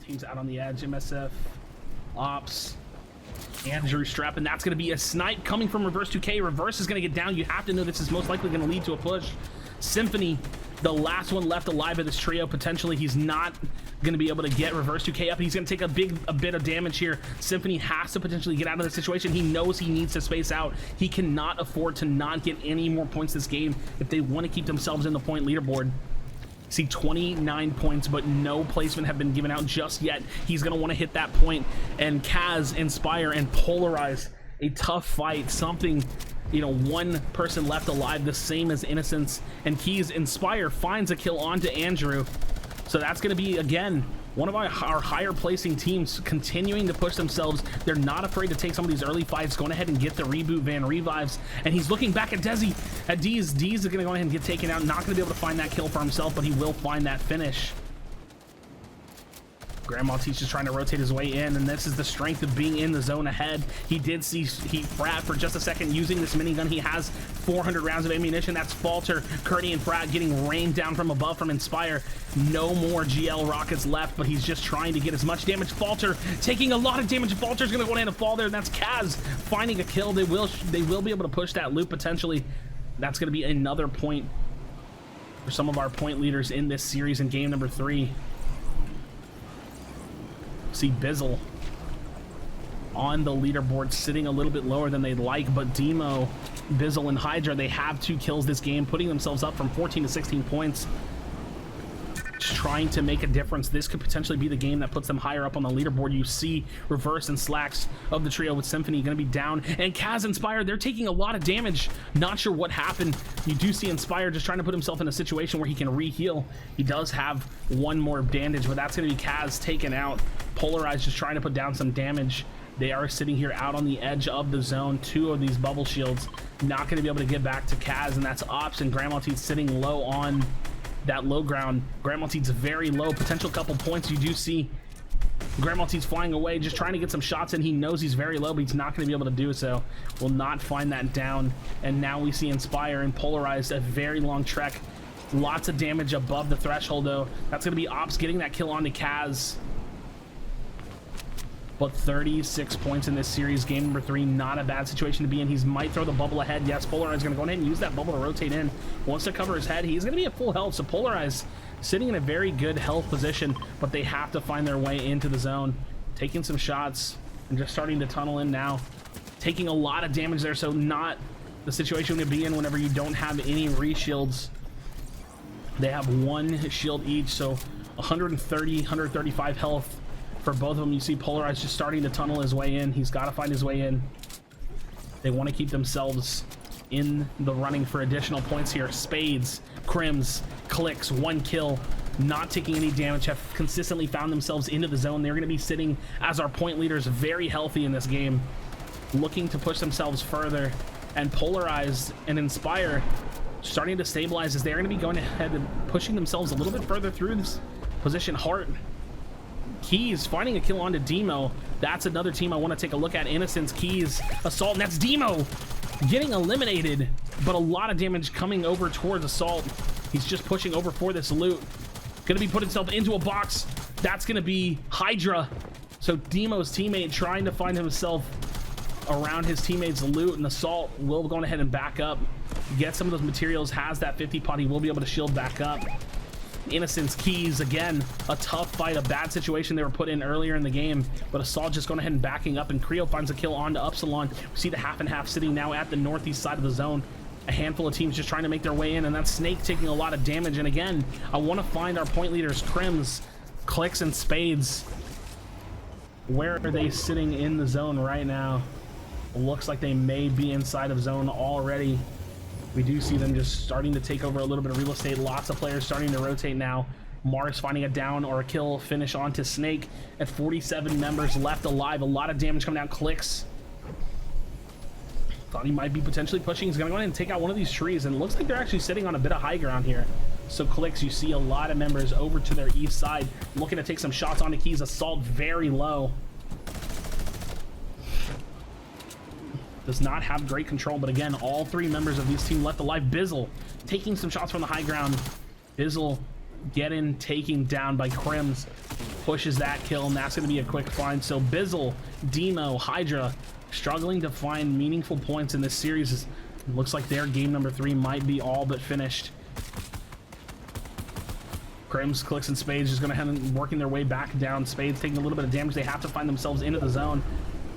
teams out on the edge. MSF, Ops, Andrew Strap, and that's going to be a snipe coming from Reverse 2K. Reverse is going to get down. You have to know this is most likely going to lead to a push. Symphony, the last one left alive of this trio, potentially. He's not going to be able to get Reverse 2K up. He's going to take a bit of damage here. Symphony has to potentially get out of the situation. He knows he needs to space out. He cannot afford to not get any more points this game if they want to keep themselves in the point leaderboard. See 29 points, but no placement have been given out just yet. He's going to want to hit that point, and Kaz, Inspire, and Polarize, a tough fight. Something, you know, one person left alive, the same as Innocence, and Keys. Inspire finds a kill onto Andrew. So that's going to be, again, one of our higher placing teams continuing to push themselves. They're not afraid to take some of these early fights, going ahead and get the reboot van revives. And he's looking back at Desi, at Deez. Deez is going to go ahead and get taken out. Not going to be able to find that kill for himself, but he will find that finish. Grandma Teach is trying to rotate his way in, and this is the strength of being in the zone ahead. He did see Frat for just a second using this minigun. He has 400 rounds of ammunition. That's Falter, Curdy, and Frat getting rained down from above from Inspire. No more GL rockets left, but he's just trying to get as much damage. Falter taking a lot of damage. Falter's going to go ahead and fall there, and that's Kaz finding a kill. They will be able to push that loop potentially. That's going to be another point for some of our point leaders in this series in game number 3. See Bizzle on the leaderboard, sitting a little bit lower than they'd like, but Demo, Bizzle, and Hydra, they have 2 kills this game, putting themselves up from 14 to 16 points. Just trying to make a difference. This could potentially be the game that puts them higher up on the leaderboard. You see Reverse and Slacks of the trio with Symphony going to be down, and Kaz, Inspire, they're taking a lot of damage. Not sure what happened. You do see Inspire just trying to put himself in a situation where he can re-heal. He does have one more bandage, but that's going to be Kaz taken out. Polarize just trying to put down some damage. They are sitting here out on the edge of the zone. 2 of these bubble shields. Not going to be able to get back to Kaz, and that's Ops and Grandma Teeth sitting low on that low ground. Grandma Teeth's very low, potential couple points. You do see Grandma Teeth's flying away, just trying to get some shots in. He knows he's very low, but he's not going to be able to do so. Will not find that down. And now we see Inspire and Polarize, a very long trek. Lots of damage above the threshold, though. That's going to be Ops getting that kill onto Kaz. But 36 points in this series, game number 3, not a bad situation to be in. He might throw the bubble ahead. Yes, Polarize is going to go ahead and use that bubble to rotate in. Wants to cover his head. He's going to be at full health, so Polarize sitting in a very good health position, but they have to find their way into the zone. Taking some shots and just starting to tunnel in now. Taking a lot of damage there, so not the situation to be in whenever you don't have any re-shields. They have 1 shield each, so 130, 135 health. For both of them. You see Polarize just starting to tunnel his way in. He's got to find his way in. They want to keep themselves in the running for additional points here. Spades, Crimz, Clix, 1 kill, not taking any damage, have consistently found themselves into the zone. They're going to be sitting as our point leaders, very healthy in this game, looking to push themselves further. And Polarize and Inspire starting to stabilize as they're going to be going ahead and pushing themselves a little bit further through this position. Heart, Keys finding a kill onto Demo. That's another team I want to take a look at. Innocence, Keys, Assault, and that's Demo getting eliminated, but a lot of damage coming over towards Assault. He's just pushing over for this loot. Gonna be put himself into a box. That's gonna be Hydra. So Demo's teammate trying to find himself around his teammate's loot, and Assault will go ahead and back up, get some of those materials, has that 50 pot. He will be able to shield back up. Innocence, Keys, again, a tough fight, a bad situation they were put in earlier in the game, but Assault just going ahead and backing up, and Creo finds a kill onto Upsilon. We see the half and half sitting now at the northeast side of the zone. A handful of teams just trying to make their way in, and that's Snake taking a lot of damage. And again, I want to find our point leaders, Crimz, Clix, and Spades. Where are they sitting in the zone right now? Looks like they may be inside of zone already. We do see them just starting to take over a little bit of real estate. Lots of players starting to rotate now. Mars finding a down or a kill finish onto Snake at 47 members left alive. A lot of damage coming down. Clix thought he might be potentially pushing. He's gonna go ahead and take out one of these trees, and it looks like they're actually sitting on a bit of high ground here. So Clix, you see a lot of members over to their east side looking to take some shots onto Keys. Assault very low. Does not have great control, but again, all 3 members of this team left alive. Bizzle taking some shots from the high ground. Bizzle taking down by Crimz. pushes that kill, and that's going to be a quick find. So Bizzle, Demo, Hydra struggling to find meaningful points in this series. It looks like their game number 3 might be all but finished. Crimz, Clix, and Spades just going ahead and working their way back down. Spades taking a little bit of damage. They have to find themselves into the zone.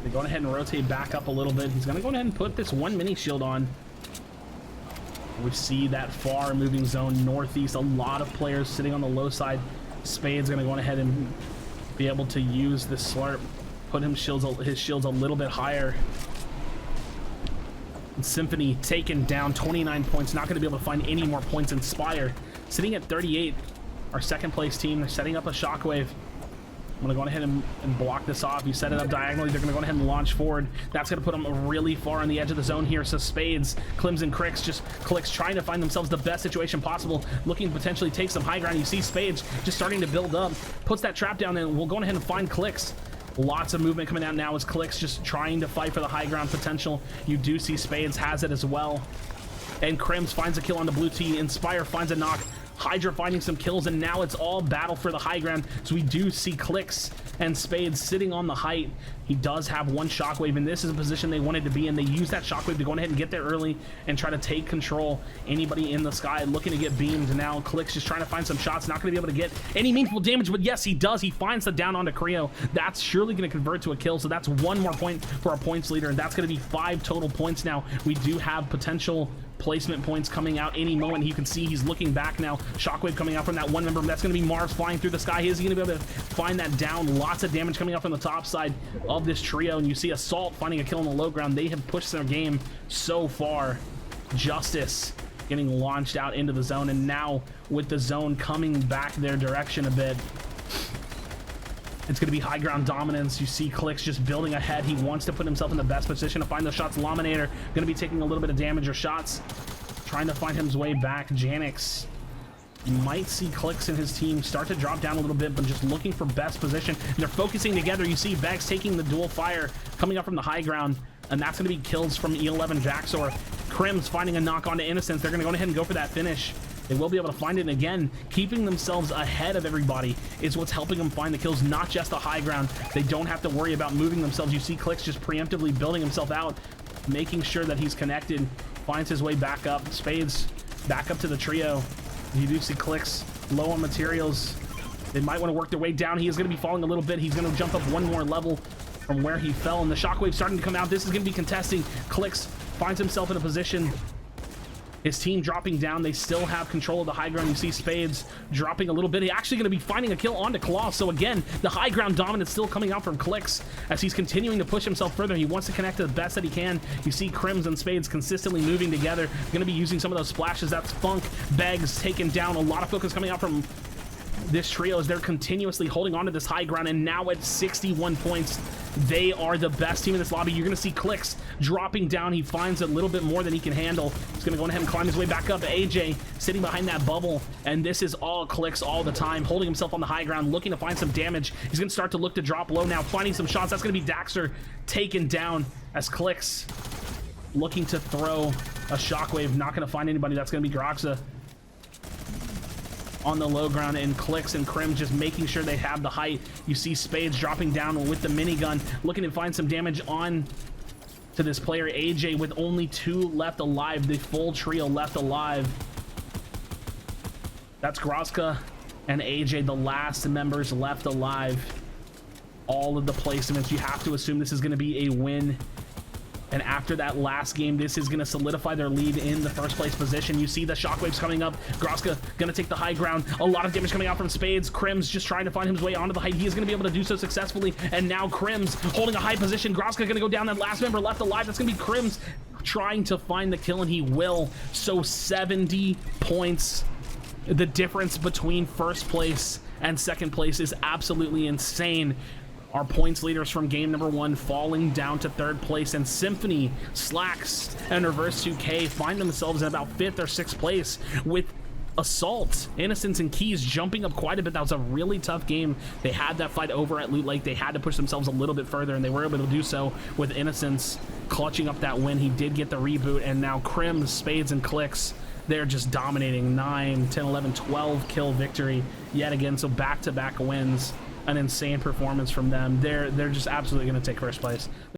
They're going ahead and rotate back up a little bit. He's going to go ahead and put this one mini shield on. We see that far moving zone northeast. A lot of players sitting on the low side. Spades going to go ahead and be able to use the slurp, put his shields a little bit higher. And Symphony taken down, 29 points. Not going to be able to find any more points. Inspire sitting at 38. Our second place team, they're setting up a shockwave. I'm going to go ahead and block this off. You set it up diagonally. They're going to go ahead and launch forward. That's going to put them really far on the edge of the zone here. So Spades, Crimz, and Clix trying to find themselves the best situation possible, looking to potentially take some high ground. You see Spades just starting to build up, puts that trap down, and we'll go ahead and find Clix. Lots of movement coming out now as Clix just trying to fight for the high ground potential. You do see Spades has it as well. And Crimz finds a kill on the blue team. Inspire finds a knock. Hydra finding some kills, and now it's all battle for the high ground. So we do see Clix and Spades sitting on the height. He does have one shockwave, and this is a position they wanted to be in. They use that shockwave to go ahead and get there early and try to take control. Anybody in the sky looking to get beamed. Now Clix just trying to find some shots. Not going to be able to get any meaningful damage, but yes, he does. He finds the down onto Creo. That's surely going to convert to a kill, so that's one more point for our points leader, and that's going to be 5 total points now. We do have potential placement points coming out any moment. You can see he's looking back now. Shockwave coming out from that one member. That's going to be Mars flying through the sky. Is he going to be able to find that down? Lots of damage coming up from the top side of this trio, and you see Assault finding a kill on the low ground. They have pushed their game so far. Justice getting launched out into the zone, and now with the zone coming back their direction a bit, it's going to be high ground dominance. You see Clix just building ahead. He wants to put himself in the best position to find those shots. Laminator going to be taking a little bit of damage or shots, trying to find his way back. Janix, you might see Clix and his team start to drop down a little bit, but just looking for best position. And they're focusing together. You see Vex taking the dual fire coming up from the high ground, and that's going to be kills from E11 Jaxor. Crimz finding a knock onto Innocence. They're going to go ahead and go for that finish. They will be able to find it, and again, keeping themselves ahead of everybody is what's helping them find the kills, not just the high ground. They don't have to worry about moving themselves. You see Clix just preemptively building himself out, making sure that he's connected, finds his way back up. Spades back up to the trio. You do see Clix low on materials. They might want to work their way down. He is going to be falling a little bit. He's going to jump up one more level from where he fell, and the shockwave starting to come out. This is going to be contesting. Clix finds himself in a position. His team dropping down. They still have control of the high ground. You see Spades dropping a little bit. He's actually going to be finding a kill onto Claw. So again, the high ground dominance still coming out from Clix as he's continuing to push himself further. He wants to connect to the best that he can. You see Crimz and Spades consistently moving together. Going to be using some of those splashes. That's Funk. Begs taken down. A lot of focus coming out from this trio as they're continuously holding on to this high ground, and now at 61 points, they are the best team in this lobby. You're going to see Clix dropping down. He finds a little bit more than he can handle. He's going to go ahead and climb his way back up. AJ sitting behind that bubble, and this is all Clix all the time, holding himself on the high ground, looking to find some damage. He's going to start to look to drop low now, finding some shots. That's going to be Daxter taken down as Clix looking to throw a shockwave. Not going to find anybody. That's going to be Groxa on the low ground, and Clix and Crimz just making sure they have the height. You see Spades dropping down with the minigun, looking to find some damage on to this player AJ with only 2 left alive. The full trio left alive. That's Groska and AJ, the last members left alive. All of the placements, you have to assume this is going to be a win. And after that last game, this is going to solidify their lead in the first place position. You see the shockwaves coming up. Groska going to take the high ground. A lot of damage coming out from Spades. Crimz just trying to find his way onto the height. He is going to be able to do so successfully. And now Crimz holding a high position. Groska going to go down. That last member left alive. That's going to be Crimz trying to find the kill, and he will. So 70 points. The difference between first place and second place is absolutely insane. Our points leaders from game number 1 falling down to 3rd place, and Symphony, Slacks, and Reverse 2K find themselves in about 5th or 6th place with Assault, Innocence, and Keys jumping up quite a bit. That was a really tough game. They had that fight over at Loot Lake. They had to push themselves a little bit further, and they were able to do so with Innocence clutching up that win. He did get the reboot, and now Crimz, Spades, and Clix, they're just dominating. 9, 10, 11, 12 kill victory yet again, so back-to-back wins an insane performance from them. They're just absolutely going to take first place.